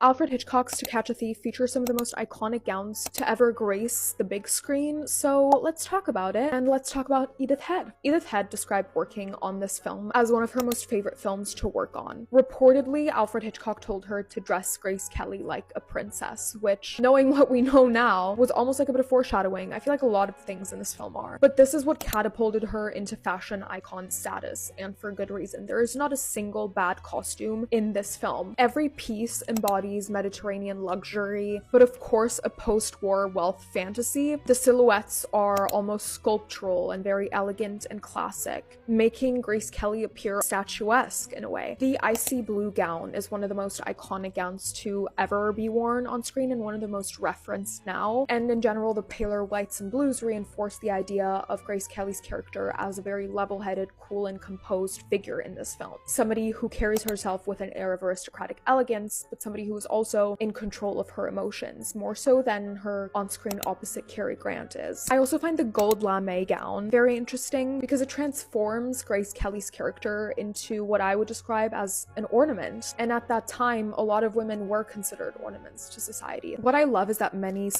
Alfred Hitchcock's To Catch a Thief features some of the most iconic gowns to ever grace the big screen, so let's talk about it, and let's talk about Edith Head. Edith Head described working on this film as one of her most favorite films to work on. Reportedly, Alfred Hitchcock told her to dress Grace Kelly like a princess, which, knowing what we know now, was almost like a bit of foreshadowing. I feel like a lot of things in this film are. But this is what catapulted her into fashion icon status, and for good reason. There is not a single bad costume in this film. Every piece embodies Mediterranean luxury, but of course a post-war wealth fantasy. The silhouettes are almost sculptural and very elegant and classic, making Grace Kelly appear statuesque in a way. The icy blue gown is one of the most iconic gowns to ever be worn on screen and one of the most referenced now, and in general the paler whites and blues reinforce the idea of Grace Kelly's character as a very level-headed, cool and composed figure in this film. Somebody who carries herself with an air of aristocratic elegance, but somebody who is also in control of her emotions, more so than her on-screen opposite Cary Grant is. I also find the gold lame gown very interesting because it transforms Grace Kelly's character into what I would describe as an ornament, and at that time a lot of women were considered ornaments to society. What I love is that many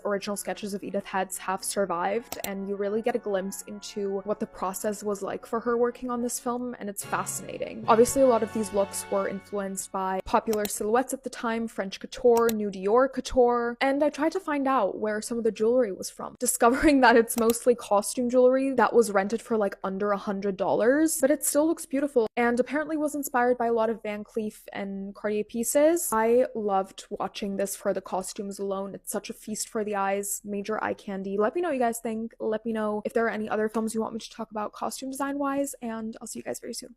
original sketches of Edith Head's have survived, and you really get a glimpse into what the process was like for her working on this film, and it's fascinating. Obviously a lot of these looks were influenced by popular silhouettes at the time, French couture, New Dior couture, and I tried to find out where some of the jewelry was from, discovering that it's mostly costume jewelry that was rented for like under $100, but it still looks beautiful and apparently was inspired by a lot of Van Cleef and Cartier pieces. I loved watching this for the costumes alone. It's such a feast for the eyes, major eye candy. Let me know what you guys think. Let me know if there are any other films you want me to talk about costume design wise, and I'll see you guys very soon.